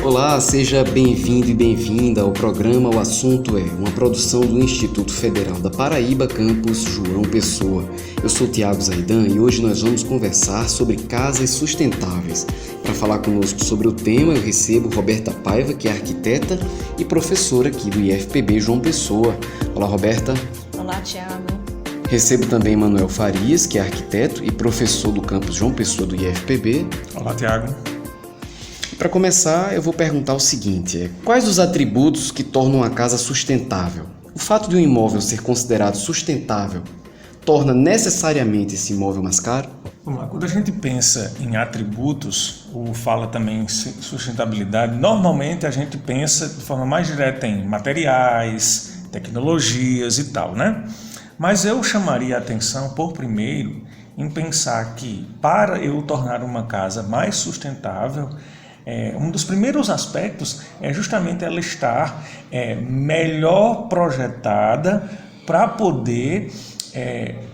Olá, seja bem-vindo e bem-vinda ao programa O Assunto É, uma produção do Instituto Federal da Paraíba, campus João Pessoa. Eu sou Tiago Zaidan e hoje nós vamos conversar sobre casas sustentáveis. Para falar conosco sobre o tema, eu recebo Roberta Paiva, que é arquiteta e professora aqui do IFPB João Pessoa. Olá, Roberta. Olá, Tiago. Recebo também Manuel Farias, que é arquiteto e professor do campus João Pessoa do IFPB. Olá, Tiago. Para começar, eu vou perguntar o seguinte: quais os atributos que tornam a casa sustentável? O fato de um imóvel ser considerado sustentável torna necessariamente esse imóvel mais caro? Vamos lá. Quando a gente pensa em atributos, ou fala também em sustentabilidade, normalmente a gente pensa de forma mais direta em materiais, tecnologias e tal, né? Mas eu chamaria a atenção, por primeiro, em pensar que para eu tornar uma casa mais sustentável, um dos primeiros aspectos é justamente ela estar melhor projetada para poder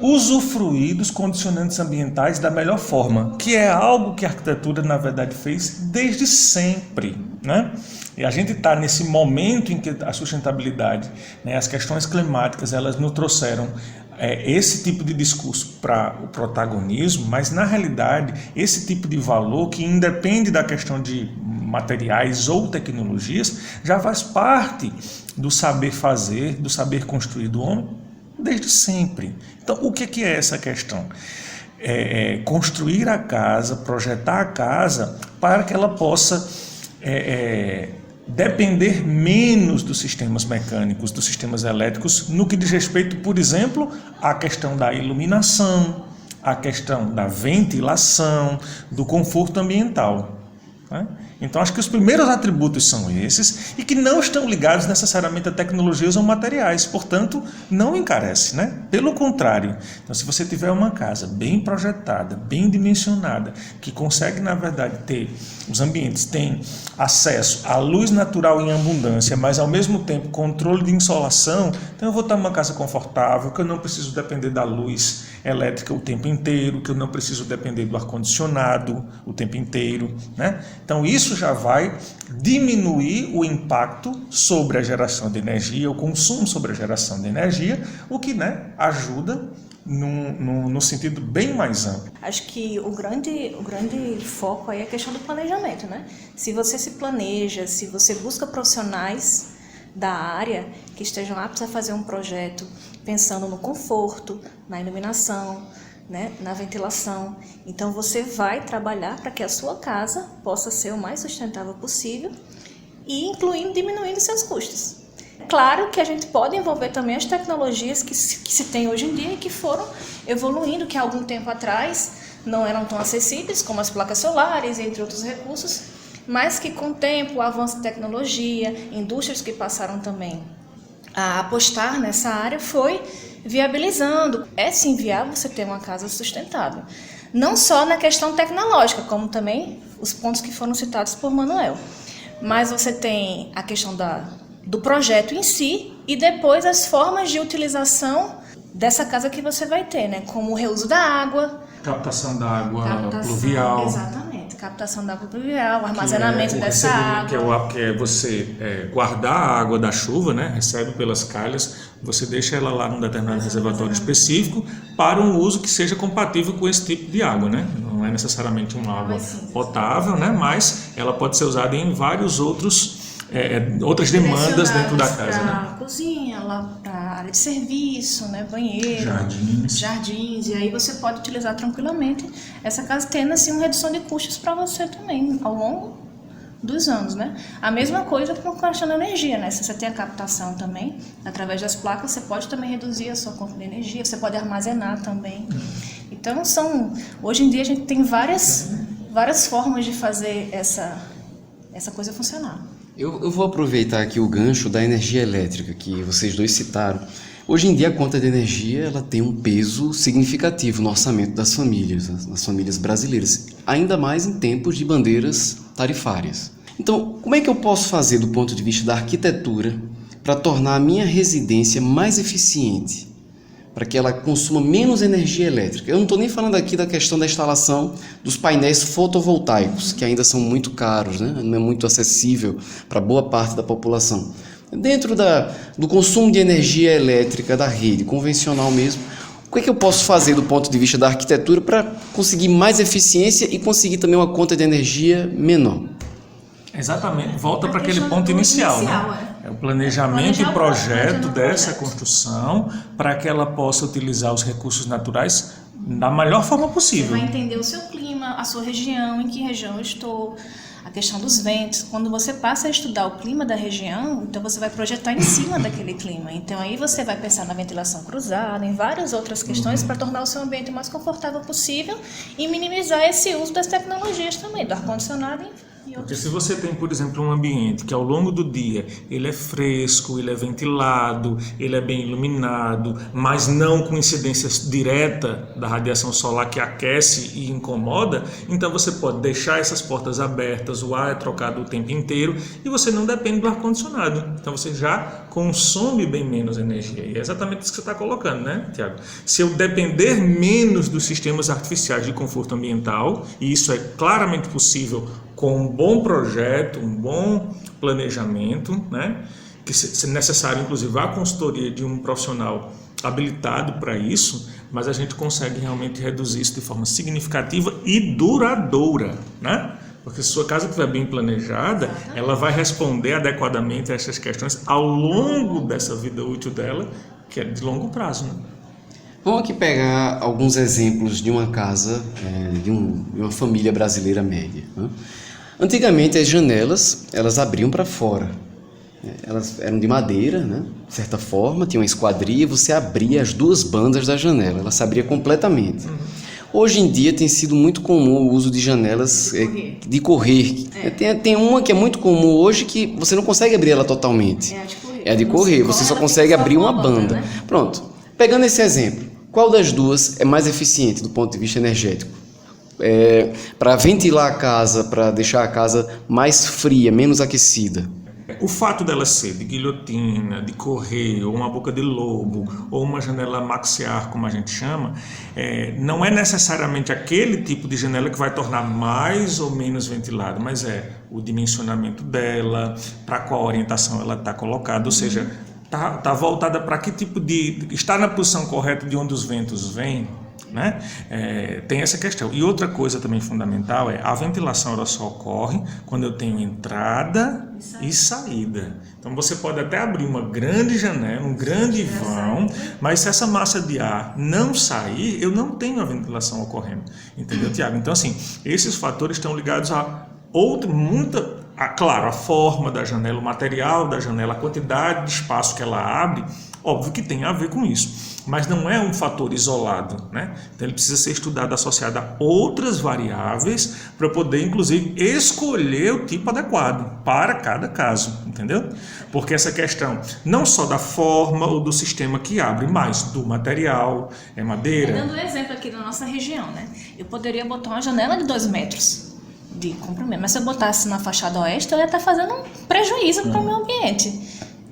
usufruir dos condicionantes ambientais da melhor forma, que é algo que a arquitetura, na verdade, fez desde sempre, né? E a gente está nesse momento em que a sustentabilidade, né, as questões climáticas, elas nos trouxeram esse tipo de discurso para o protagonismo, mas na realidade esse tipo de valor que independe da questão de materiais ou tecnologias já faz parte do saber fazer, do saber construir do homem desde sempre. Então o que é essa questão? Construir a casa, projetar a casa para que ela possa depender menos dos sistemas mecânicos, dos sistemas elétricos, no que diz respeito, por exemplo, à questão da iluminação, à questão da ventilação, do conforto ambiental, né? Então, acho que os primeiros atributos são esses e que não estão ligados necessariamente a tecnologias ou materiais, portanto, não encarece, né? Pelo contrário, então, se você tiver uma casa bem projetada, bem dimensionada, que consegue, na verdade, ter os ambientes, tem acesso à luz natural em abundância, mas ao mesmo tempo controle de insolação, então eu vou ter uma casa confortável, que eu não preciso depender da luz elétrica o tempo inteiro, que eu não preciso depender do ar-condicionado o tempo inteiro, né? Então isso já vai diminuir o impacto sobre a geração de energia, o consumo sobre a geração de energia, o que, né, ajuda no sentido bem mais amplo. Acho que o grande foco aí é a questão do planejamento, né? Se você se planeja, se você busca profissionais da área que estejam aptos a fazer um projeto pensando no conforto, na iluminação, né, na ventilação, então você vai trabalhar para que a sua casa possa ser o mais sustentável possível e diminuindo seus custos. Claro que a gente pode envolver também as tecnologias que se tem hoje em dia e que foram evoluindo, que há algum tempo atrás não eram tão acessíveis, como as placas solares, entre outros recursos, mas que com o tempo, o avanço de tecnologia, indústrias que passaram também a apostar nessa área, foi viabilizando. É sim viável você ter uma casa sustentável, não só na questão tecnológica, como também os pontos que foram citados por Manuel, mas você tem a questão do projeto em si e depois as formas de utilização dessa casa que você vai ter, né? Como o reuso da água, Captação da água pluvial. Exatamente, captação da água pluvial, armazenamento dessa água. Que é você guardar a água da chuva, né? Recebe pelas calhas, você deixa ela lá num determinado reservatório específico para um uso que seja compatível com esse tipo de água, né? Não é necessariamente uma água potável, né? Mas ela pode ser usada em vários outras demandas dentro da casa, né? Cozinha, lá para área de serviço, né? Banheiro, jardins, e aí você pode utilizar tranquilamente essa casa, tendo assim uma redução de custos para você também ao longo dos anos, né? A mesma coisa com a questão da energia, né? Se você tem a captação também, através das placas, você pode também reduzir a sua conta de energia, você pode armazenar também. Então, hoje em dia a gente tem várias formas de fazer essa coisa funcionar. Eu vou aproveitar aqui o gancho da energia elétrica que vocês dois citaram. Hoje em dia a conta de energia ela tem um peso significativo no orçamento das famílias brasileiras, ainda mais em tempos de bandeiras tarifárias. Então, como é que eu posso fazer do ponto de vista da arquitetura para tornar a minha residência mais eficiente? para que ela consuma menos energia elétrica. Eu não estou nem falando aqui da questão da instalação dos painéis fotovoltaicos, que ainda são muito caros, né? Não é muito acessível para boa parte da população. Dentro do consumo de energia elétrica da rede convencional mesmo, o que é que eu posso fazer do ponto de vista da arquitetura para conseguir mais eficiência e conseguir também uma conta de energia menor? Exatamente, volta para aquele ponto inicial, né? É o planejamento e projeto dessa construção para que ela possa utilizar os recursos naturais da melhor forma possível. Você vai entender o seu clima, a sua região, em que região eu estou, a questão dos ventos. Quando você passa a estudar o clima da região, então você vai projetar em cima daquele clima. Então aí você vai pensar na ventilação cruzada, em várias outras questões para tornar o seu ambiente o mais confortável possível e minimizar esse uso das tecnologias também, do ar-condicionado e Porque se você tem, por exemplo, um ambiente que ao longo do dia ele é fresco, ele é ventilado, ele é bem iluminado, mas não com incidência direta da radiação solar que aquece e incomoda, então você pode deixar essas portas abertas, o ar é trocado o tempo inteiro e você não depende do ar-condicionado. Então você já consome bem menos energia. E é exatamente isso que você está colocando, né, Tiago? Se eu depender menos dos sistemas artificiais de conforto ambiental, e isso é claramente possível com um bom projeto, um bom planejamento, né? Que é necessário, inclusive, a consultoria de um profissional habilitado para isso, mas a gente consegue realmente reduzir isso de forma significativa e duradoura, né? Porque se sua casa estiver bem planejada, ela vai responder adequadamente a essas questões ao longo dessa vida útil dela, que é de longo prazo, né? Vamos aqui pegar alguns exemplos de uma casa, de uma família brasileira média, né? Antigamente as janelas, elas abriam para fora, elas eram de madeira, né? De certa forma, tinha uma esquadria, você abria as duas bandas da janela, ela se abria completamente. Hoje em dia tem sido muito comum o uso de janelas de correr. Tem uma que é muito comum hoje que você não consegue abrir ela totalmente. É a de correr, você só consegue abrir uma banda. Pronto, pegando esse exemplo, qual das duas é mais eficiente do ponto de vista energético? Para ventilar a casa, para deixar a casa mais fria, menos aquecida. O fato dela ser de guilhotina, de correr, ou uma boca de lobo, ou uma janela maxiar, como a gente chama, não é necessariamente aquele tipo de janela que vai tornar mais ou menos ventilado, mas é o dimensionamento dela, para qual orientação ela está colocada, ou seja, está voltada para que tipo de... está na posição correta de onde os ventos vêm, né? Tem essa questão. E outra coisa também fundamental é a ventilação, ela só ocorre quando eu tenho entrada e saída. Então você pode até abrir uma grande janela, um grande vão, mas se essa massa de ar não sair, eu não tenho a ventilação ocorrendo. Entendeu, Tiago? Então, assim, esses fatores estão ligados a claro, a forma da janela, o material da janela, a quantidade de espaço que ela abre, óbvio que tem a ver com isso, mas não é um fator isolado, né? Então ele precisa ser estudado associado a outras variáveis para poder, inclusive, escolher o tipo adequado para cada caso, entendeu? Porque essa questão não só da forma ou do sistema que abre, mas do material, madeira. Dando um exemplo aqui da nossa região, né? Eu poderia botar uma janela de 2 metros de comprimento, mas se eu botasse na fachada oeste, eu ia estar fazendo um prejuízo para o meu ambiente,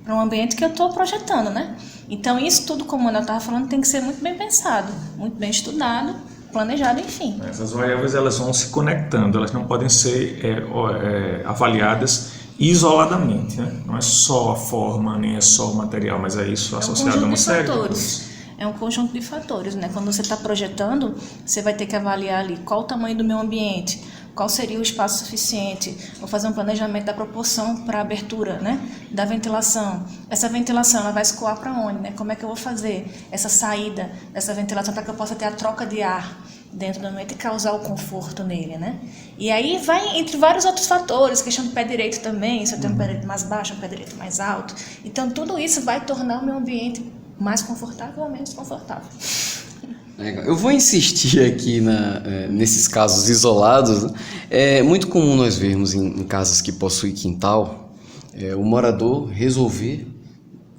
para um ambiente que eu estou projetando, né? Então isso tudo, como eu estava falando, tem que ser muito bem pensado, muito bem estudado, planejado, enfim. Essas variáveis elas vão se conectando, elas não podem ser avaliadas isoladamente, né? Não é só a forma, nem é só o material, mas é isso associado a uma série de fatores. É um conjunto de fatores, né? Quando você está projetando, você vai ter que avaliar ali qual o tamanho do meu ambiente, qual seria o espaço suficiente, vou fazer um planejamento da proporção para a abertura, né, da ventilação. Essa ventilação ela vai escoar para onde, né? Como é que eu vou fazer essa saída dessa ventilação para que eu possa ter a troca de ar dentro do ambiente e causar o conforto nele, né? E aí vai entre vários outros fatores, questão do pé direito também, se eu tenho um pé direito mais baixo, um pé direito mais alto. Então tudo isso vai tornar o meu ambiente mais confortável ou menos confortável. Legal. Eu vou insistir aqui nesses casos isolados. É muito comum nós vermos em casas que possuem quintal, o morador resolver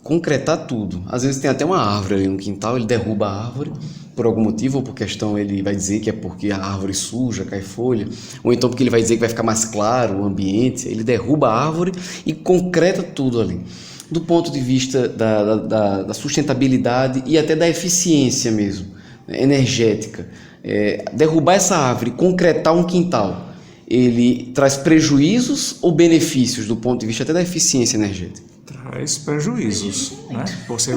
concretar tudo. Às vezes tem até uma árvore ali no quintal, ele derruba a árvore por algum motivo, ou por questão ele vai dizer que é porque a árvore suja, cai folha, ou então porque ele vai dizer que vai ficar mais claro o ambiente, ele derruba a árvore e concreta tudo ali. do ponto de vista da sustentabilidade e até da eficiência mesmo, energética. Derrubar essa árvore, concretar um quintal, ele traz prejuízos ou benefícios do ponto de vista até da eficiência energética? Traz prejuízos, né?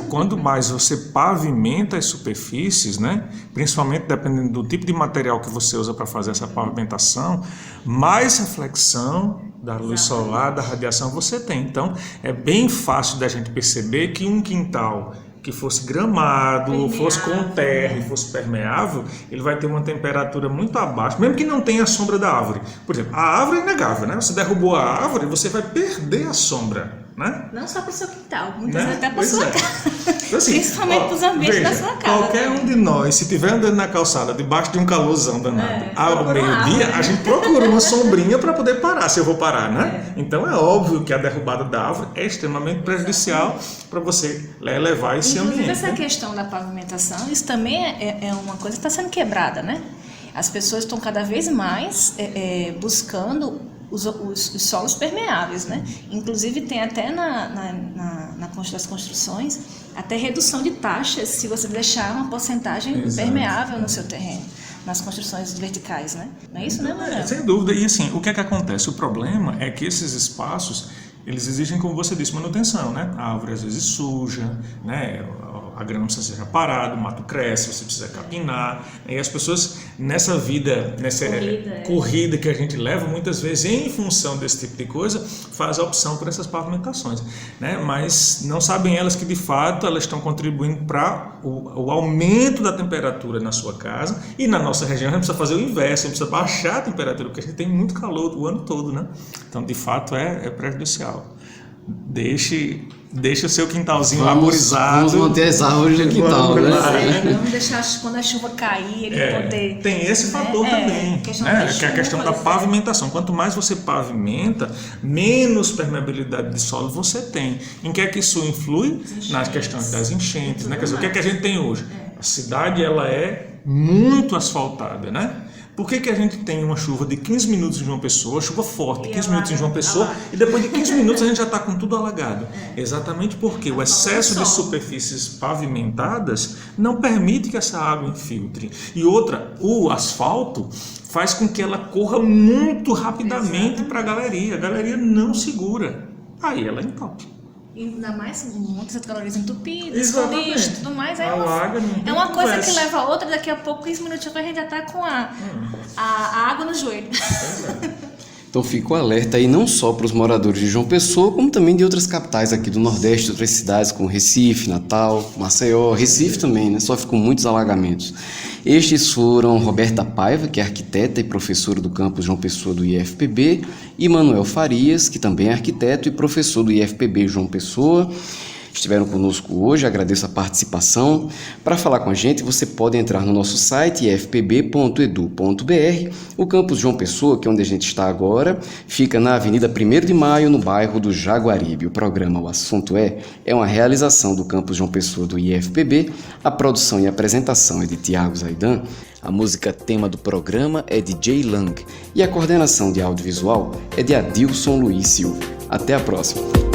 Quanto mais você pavimenta as superfícies, né? Principalmente dependendo do tipo de material que você usa para fazer essa pavimentação, mais reflexão da luz solar, da radiação você tem. Então, é bem fácil da gente perceber que um quintal que fosse gramado, ou fosse com terra e fosse permeável, ele vai ter uma temperatura muito abaixo, mesmo que não tenha a sombra da árvore. Por exemplo, a árvore é inegável, né? Você derrubou a árvore, você vai perder a sombra, né? Não só para o seu quintal, muitas vezes até para Pois sua é. casa. Então, assim, Principalmente para os ambientes da sua casa. Qualquer um de nós, se estiver andando na calçada, debaixo de um calorzão danado, ao meio-dia, a gente procura uma sombrinha para poder parar, se eu vou parar, né? Então é óbvio que a derrubada da árvore é extremamente prejudicial para você levar esse Inclusive, ambiente. essa questão da pavimentação, isso também é uma coisa que está sendo quebrada, né? As pessoas estão cada vez mais buscando os solos permeáveis, né? Inclusive tem até nas construções até redução de taxas se você deixar uma porcentagem permeável no seu terreno, nas construções verticais, né? Não é isso, né, Manuel? Sem dúvida. E assim, o que é que acontece? O problema é que esses espaços, eles exigem, como você disse, manutenção, né? A árvore às vezes suja, né? A grama precisa ser reparada, o mato cresce, você precisa capinar. E as pessoas, nessa vida, nessa corrida que a gente leva, muitas vezes, em função desse tipo de coisa, faz a opção por essas pavimentações, né? Mas não sabem elas que, de fato, elas estão contribuindo para o aumento da temperatura na sua casa. E na nossa região, a gente precisa fazer o inverso, a gente precisa baixar a temperatura, porque a gente tem muito calor o ano todo, né? Então, de fato, é prejudicial. Deixe o seu quintalzinho arborizado. Vamos manter as árvores no quintal, né? Vamos deixar quando a chuva cair, ele poder... Tem esse fator também, que é a questão da pavimentação. Quanto mais você pavimenta, menos permeabilidade de solo você tem. Em que é que isso influi? Nas questões das enchentes, né? Quer dizer, o que é que a gente tem hoje? A cidade, ela é muito asfaltada, né? Por que a gente tem uma chuva de 15 minutos em João Pessoa, chuva forte, 15 minutos em João Pessoa, e depois de 15 minutos a gente já está com tudo alagado? Exatamente porque o excesso de superfícies pavimentadas não permite que essa água infiltre. E outra, o asfalto faz com que ela corra muito rapidamente para a galeria não segura, aí ela entope. E ainda mais muitas calorias entupidas, Exatamente. com lixo, tudo mais. É uma coisa que leva a outra, daqui a pouco, 15 minutos, a gente já está com a água no joelho. Então fica o alerta aí não só para os moradores de João Pessoa, como também de outras capitais aqui do Nordeste, outras cidades como Recife, Natal, Maceió, Recife também, né? Sofre com muitos alagamentos. Estes foram Roberta Paiva, que é arquiteta e professora do campus João Pessoa do IFPB, e Manuel Farias, que também é arquiteto e professor do IFPB João Pessoa. Estiveram conosco hoje, agradeço a participação. Para falar com a gente, você pode entrar no nosso site ifpb.edu.br. O campus João Pessoa, que é onde a gente está agora, fica na Avenida 1º de Maio, no bairro do Jaguaribe. O programa O Assunto é uma realização do campus João Pessoa do IFPB. A produção e apresentação é de Tiago Zaidan. A música tema do programa é de Jay Lang e a coordenação de audiovisual é de Adilson Luiz Silva. Até a próxima!